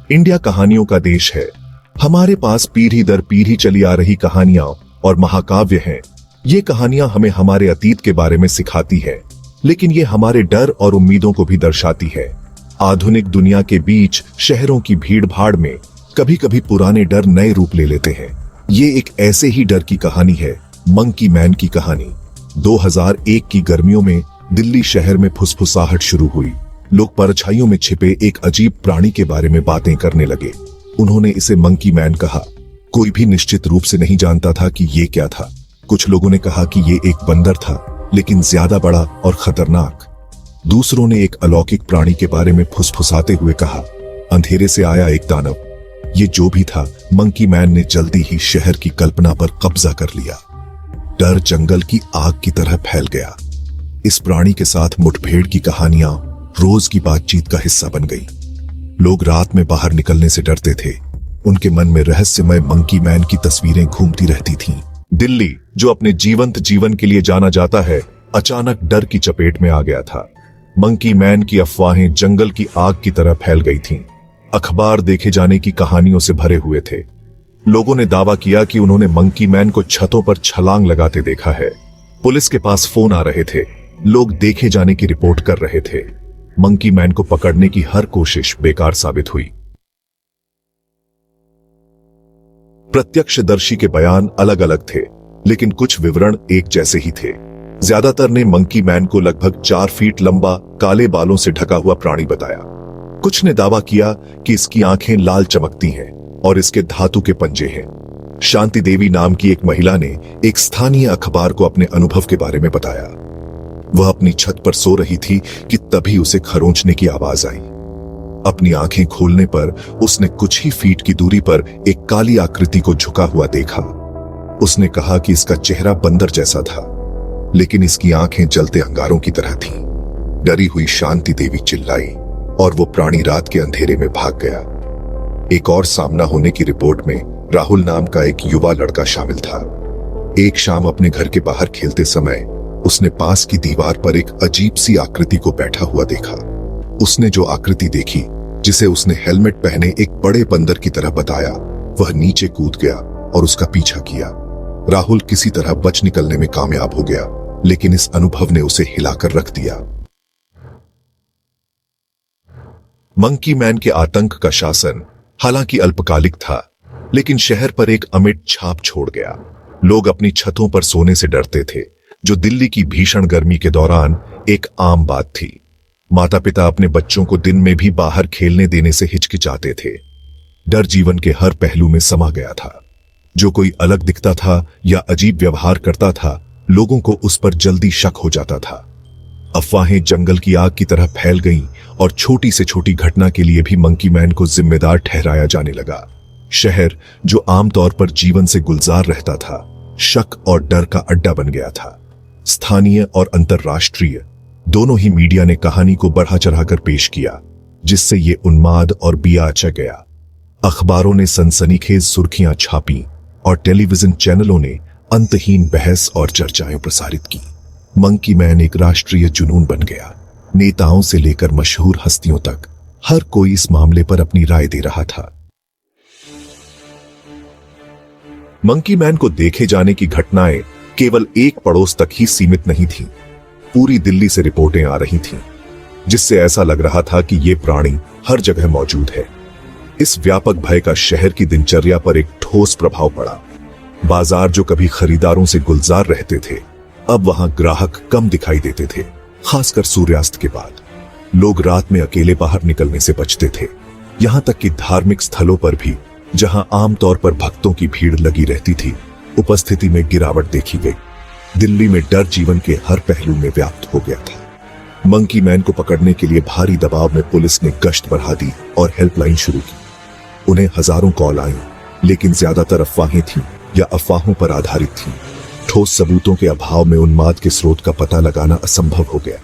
India कहानियों का देश है। हमारे पास पीढ़ी दर पीढ़ी चली आ रही कहानियां और महाकाव्य हैं। ये कहानियां हमें हमारे अतीत के बारे में सिखाती है, लेकिन ये हमारे डर और उम्मीदों को भी दर्शाती है। आधुनिक दुनिया के बीच शहरों की भीड़ भाड़ में कभी कभी पुराने डर नए रूप ले लेते हैं। ये एक ऐसे ही डर की कहानी है, मंकी मैन की कहानी। 2001 की गर्मियों में दिल्ली शहर में फुसफुसाहट शुरू हुई। लोग परछाइयों में छिपे एक अजीब प्राणी के बारे में बातें करने लगे। उन्होंने इसे मंकी मैन कहा। कोई भी निश्चित रूप से नहीं जानता था कि ये क्या था। कुछ लोगों ने कहा कि ये एक बंदर था, लेकिन ज्यादा बड़ा और खतरनाक। दूसरों ने एक अलौकिक प्राणी के बारे में फुसफुसाते हुए कहा, अंधेरे से आया एक दानव। ये जो भी था, मंकी मैन ने जल्दी ही शहर की कल्पना पर कब्जा कर लिया। डर जंगल की आग की तरह फैल गया। इस प्राणी के साथ मुठभेड़ की कहानियां रोज की बातचीत का हिस्सा बन गई। लोग रात में बाहर निकलने से डरते थे। उनके मन में रहस्यमय मंकी मैन की तस्वीरें घूमती रहती थीं। दिल्ली, जो अपने जीवंत जीवन के लिए जाना जाता है, अचानक डर की चपेट में आ गया था। मंकी मैन की अफवाहें जंगल की आग की तरह फैल गई थीं। अखबार देखे जाने की कहानियों से भरे हुए थे। लोगों ने दावा किया कि उन्होंने मंकी मैन को छतों पर छलांग लगाते देखा है। पुलिस के पास फोन आ रहे थे। लोग देखे जाने की रिपोर्ट कर रहे थे। मंकी मैन को पकड़ने की हर कोशिश बेकार साबित हुई। प्रत्यक्षदर्शी के बयान अलग अलग थे, लेकिन कुछ विवरण एक जैसे ही थे। ज्यादातर ने मंकी मैन को लगभग 4 फीट लंबा, काले बालों से ढका हुआ प्राणी बताया। कुछ ने दावा किया कि इसकी आंखें लाल चमकती हैं और इसके धातु के पंजे हैं। शांति देवी नाम की एक महिला ने एक स्थानीय अखबार को अपने अनुभव के बारे में बताया। वह अपनी छत पर सो रही थी कि तभी उसे खरोंचने की आवाज आई। अपनी आंखें खोलने पर उसने कुछ ही फीट की दूरी पर एक काली आकृति को झुका हुआ देखा। उसने कहा कि इसका चेहरा बंदर जैसा था, लेकिन इसकी आंखें जलते अंगारों की तरह थीं। डरी हुई शांति देवी चिल्लाई और वो प्राणी रात के अंधेरे में भाग गया। एक और सामना होने की रिपोर्ट में राहुल नाम का एक युवा लड़का शामिल था। एक शाम अपने घर के बाहर खेलते समय उसने पास की दीवार पर एक अजीब सी आकृति को बैठा हुआ देखा। उसने जो आकृति देखी, जिसे उसने हेलमेट पहने एक बड़े बंदर की तरह बताया, वह नीचे कूद गया और उसका पीछा किया। राहुल किसी तरह बच निकलने में कामयाब हो गया, लेकिन इस अनुभव ने उसे हिलाकर रख दिया। मंकी मैन के आतंक का शासन हालांकि अल्पकालिक था, लेकिन शहर पर एक अमिट छाप छोड़ गया। लोग अपनी छतों पर सोने से डरते थे, जो दिल्ली की भीषण गर्मी के दौरान एक आम बात थी। माता पिता अपने बच्चों को दिन में भी बाहर खेलने देने से हिचकिचाते थे। डर जीवन के हर पहलू में समा गया था। जो कोई अलग दिखता था या अजीब व्यवहार करता था, लोगों को उस पर जल्दी शक हो जाता था। अफवाहें जंगल की आग की तरह फैल गईं और छोटी से छोटी घटना के लिए भी मंकी मैन को जिम्मेदार ठहराया जाने लगा। शहर, जो आमतौर पर जीवन से गुलजार रहता था, शक और डर का अड्डा बन गया था। स्थानीय और अंतर्राष्ट्रीय दोनों ही मीडिया ने कहानी को बढ़ा चढ़ाकर पेश किया, जिससे ये उन्माद और बियाचा गया। अखबारों ने सनसनीखेज सुर्खियां छापी और टेलीविजन चैनलों ने अंतहीन बहस और चर्चाएं प्रसारित की। मंकी मैन एक राष्ट्रीय जुनून बन गया। नेताओं से लेकर मशहूर हस्तियों तक हर कोई इस मामले पर अपनी राय दे रहा था। मंकी मैन को देखे जाने की घटनाएं केवल एक पड़ोस तक ही सीमित नहीं थीं। पूरी दिल्ली से रिपोर्टें आ रही थीं, जिससे ऐसा लग रहा था कि ये प्राणी हर जगह मौजूद है। इस व्यापक भय का शहर की दिनचर्या पर एक ठोस प्रभाव पड़ा। बाजार, जो कभी खरीदारों से गुलजार रहते थे, अब वहां ग्राहक कम दिखाई देते थे। खासकर सूर्यास्त के बाद लोग रात में अकेले बाहर निकलने से बचते थे। यहां तक कि धार्मिक स्थलों पर भी, जहां आमतौर पर भक्तों की भीड़ लगी रहती थी, उपस्थिति में गिरावट देखी गई। दिल्ली में डर जीवन के हर पहलू में व्याप्त हो गया था। मंकी मैन को पकड़ने के लिए भारी दबाव में पुलिस ने गश्त बढ़ा दी और हेल्पलाइन शुरू की। उन्हें हजारों कॉल आई, लेकिन ज्यादातर अफवाहें थीं या अफवाहों पर आधारित थीं। ठोस सबूतों के अभाव में उन्माद के स्रोत का पता लगाना असंभव हो गया।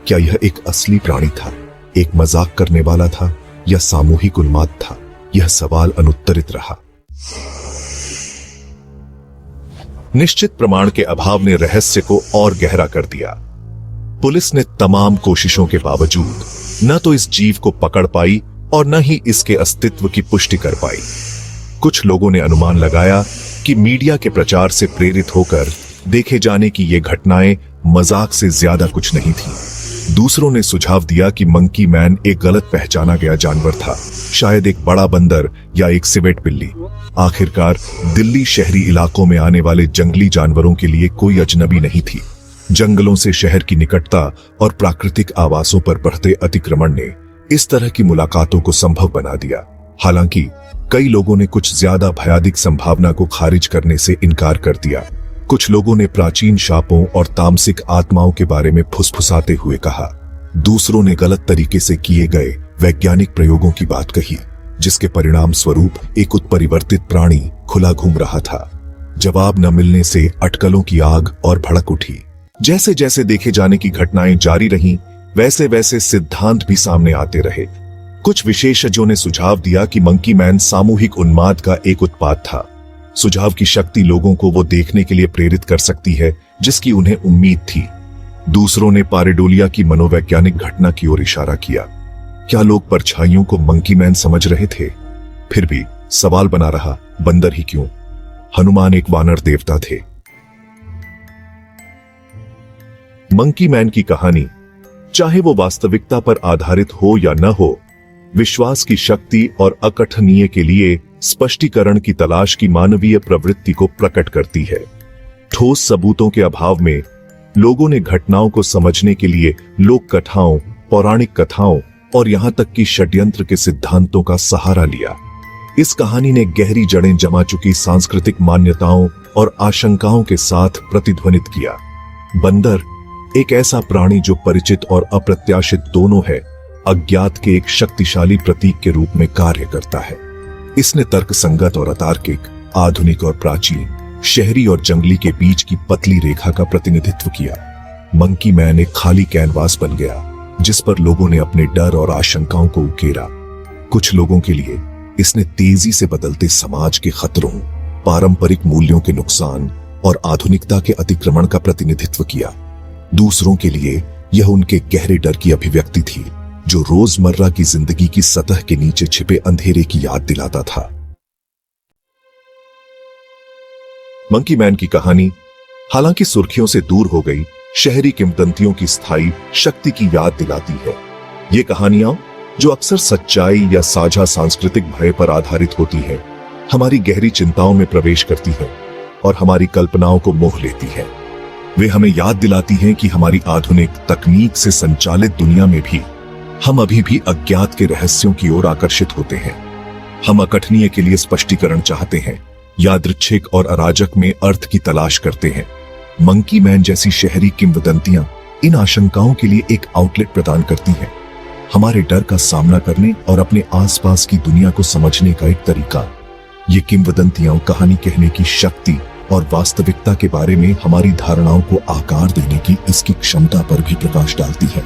क्या यह एक असली प्राणी था, एक मजाक करने वाला था, या सामूहिक उन्माद था? यह सवाल अनुत्तरित रहा। निश्चित प्रमाण के अभाव ने रहस्य को और गहरा कर दिया। पुलिस ने तमाम कोशिशों के बावजूद न तो इस जीव को पकड़ पाई और न ही इसके अस्तित्व की पुष्टि कर पाई। कुछ लोगों ने अनुमान लगाया कि मीडिया के प्रचार से प्रेरित होकर देखे जाने की ये घटनाएं मजाक से ज्यादा कुछ नहीं थी। दूसरों ने सुझाव दिया कि मंकी मैन एक गलत पहचाना गया जानवर था, शायद एक बड़ा बंदर या एक सिवेट बिल्ली। आखिरकार दिल्ली शहरी इलाकों में आने वाले जंगली जानवरों के लिए कोई अजनबी नहीं थी। जंगलों से शहर की निकटता और प्राकृतिक आवासों पर बढ़ते अतिक्रमण ने इस तरह की मुलाकातों को संभव बना दिया। हालांकि कई लोगों ने कुछ ज्यादा भयानक संभावना को खारिज करने से इनकार कर दिया। कुछ लोगों ने प्राचीन शापों और तामसिक आत्माओं के बारे में फुसफुसाते हुए कहा। दूसरों ने गलत तरीके से किए गए वैज्ञानिक प्रयोगों की बात कही, जिसके परिणाम स्वरूप एक उत्परिवर्तित प्राणी खुला घूम रहा था। जवाब न मिलने से अटकलों की आग और भड़क उठी। जैसे जैसे देखे जाने की घटनाएं जारी रहीं, वैसे वैसे सिद्धांत भी सामने आते रहे। कुछ विशेषज्ञों ने सुझाव दिया कि मंकी मैन सामूहिक उन्माद का एक उत्पाद था। सुझाव की शक्ति लोगों को वो देखने के लिए प्रेरित कर सकती है जिसकी उन्हें उम्मीद थी। दूसरों ने पारेडोलिया की मनोवैज्ञानिक घटना की ओर इशारा किया। क्या लोग परछाइयों को मंकी मैन समझ रहे थे? फिर भी सवाल बना रहा, बंदर ही क्यों? हनुमान एक वानर देवता थे। मंकी मैन की कहानी, चाहे वो वास्तविकता पर आधारित हो या न हो, विश्वास की शक्ति और अकथनीय के लिए स्पष्टीकरण की तलाश की मानवीय प्रवृत्ति को प्रकट करती है। ठोस सबूतों के अभाव में लोगों ने घटनाओं को समझने के लिए लोक कथाओं, पौराणिक कथाओं और यहां तक कि षड्यंत्र के सिद्धांतों का सहारा लिया। इस कहानी ने गहरी जड़ें जमा चुकी सांस्कृतिक मान्यताओं और आशंकाओं के साथ प्रतिध्वनित किया। बंदर एक ऐसा प्राणी जो परिचित और अप्रत्याशित दोनों है, अज्ञात के एक शक्तिशाली प्रतीक के रूप में कार्य करता है। इसने तर्कसंगत और अतार्किक, आधुनिक और प्राचीन, शहरी और जंगली के बीच की पतली रेखा का प्रतिनिधित्व किया। मंकी मैन एक खाली कैनवास बन गया जिस पर लोगों ने अपने डर और आशंकाओं को उकेरा। कुछ लोगों के लिए इसने तेजी से बदलते समाज के खतरों, पारंपरिक मूल्यों के नुकसान और आधुनिकता के अतिक्रमण का प्रतिनिधित्व किया। दूसरों के लिए यह उनके गहरे डर की अभिव्यक्ति थी जो रोजमर्रा की जिंदगी की सतह के नीचे छिपे अंधेरे की याद दिलाता था। मंकी मैन की कहानी हालांकि सुर्खियों से दूर हो गई, शहरी किंवदंतियों की स्थायी शक्ति की याद दिलाती है। ये कहानियां, जो अक्सर सच्चाई या साझा सांस्कृतिक भय पर आधारित होती हैं, हमारी गहरी चिंताओं में प्रवेश करती हैं और हमारी कल्पनाओं को मोह लेती हैं। वे हमें याद दिलाती हैं कि हमारी आधुनिक तकनीक से संचालित दुनिया में भी हम अभी भी अज्ञात के रहस्यों की ओर आकर्षित होते हैं। हम अकथनीय के लिए स्पष्टीकरण चाहते हैं, यादृच्छिक और अराजक में अर्थ की तलाश करते हैं। मंकी मैन जैसी शहरी किंवदंतियां इन आशंकाओं के लिए एक आउटलेट प्रदान करती हैं, हमारे डर का सामना करने और अपने आसपास की दुनिया को समझने का एक तरीका। ये किंवदंतियां कहानी कहने की शक्ति और वास्तविकता के बारे में हमारी धारणाओं को आकार देने की इसकी क्षमता पर भी प्रकाश डालती है।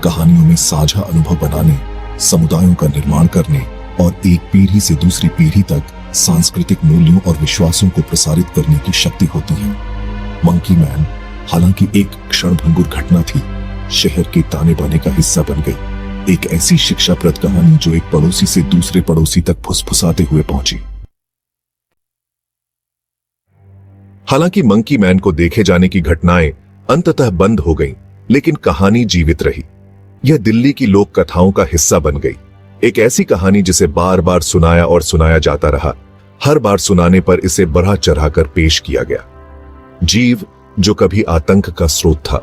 कहानियों में साझा अनुभव बनाने, समुदायों का निर्माण करने और एक पीढ़ी से दूसरी पीढ़ी तक सांस्कृतिक मूल्यों और विश्वासों को प्रसारित करने की शक्ति होती है। मंकी मैन हालांकि एक क्षणभंगुर घटना थी, शहर के ताने बाने का हिस्सा बन गई। एक ऐसी शिक्षाप्रद कहानी जो एक पड़ोसी से दूसरे पड़ोसी तक फुसफुसाते हुए पहुंची। हालांकि मंकी मैन को देखे जाने की घटनाएं अंततः बंद हो गईं, लेकिन कहानी जीवित रही। यह दिल्ली की लोक कथाओं का हिस्सा बन गई, एक ऐसी कहानी जिसे बार बार सुनाया और सुनाया जाता रहा। हर बार सुनाने पर इसे बढ़ा चढ़ाकर पेश किया गया। जीव जो कभी आतंक का स्रोत था,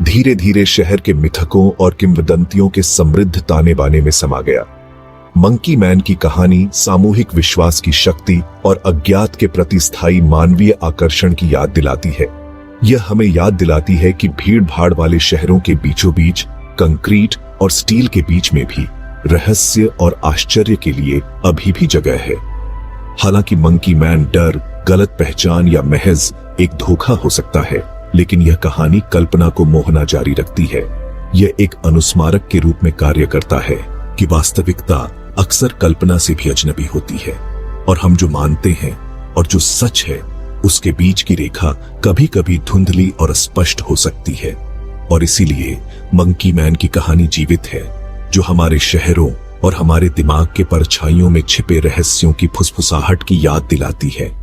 धीरे धीरे शहर के मिथकों और किंवदंतियों के समृद्ध ताने बाने में समा गया। मंकी मैन की कहानी सामूहिक विश्वास की शक्ति और अज्ञात के प्रति स्थायी मानवीय आकर्षण की याद दिलाती है। यह हमें याद दिलाती है कि भीड़ भाड़ वाले शहरों के बीचों बीच, कंक्रीट और स्टील के बीच में भी रहस्य और आश्चर्य के लिए अभी भी जगह है। हालांकि मंकी मैन डर, गलत पहचान या महज एक धोखा हो सकता है, लेकिन यह कहानी कल्पना को मोहना जारी रखती है। यह एक अनुस्मारक के रूप में कार्य करता है कि वास्तविकता अक्सर कल्पना से भी अजनबी होती है और हम जो मानते हैं और जो सच है उसके बीच की रेखा कभी कभी धुंधली और स्पष्ट हो सकती है। और इसीलिए मंकी मैन की कहानी जीवित है, जो हमारे शहरों, और हमारे दिमाग के परछाइयों में छिपे रहस्यों की फुसफुसाहट की याद दिलाती है।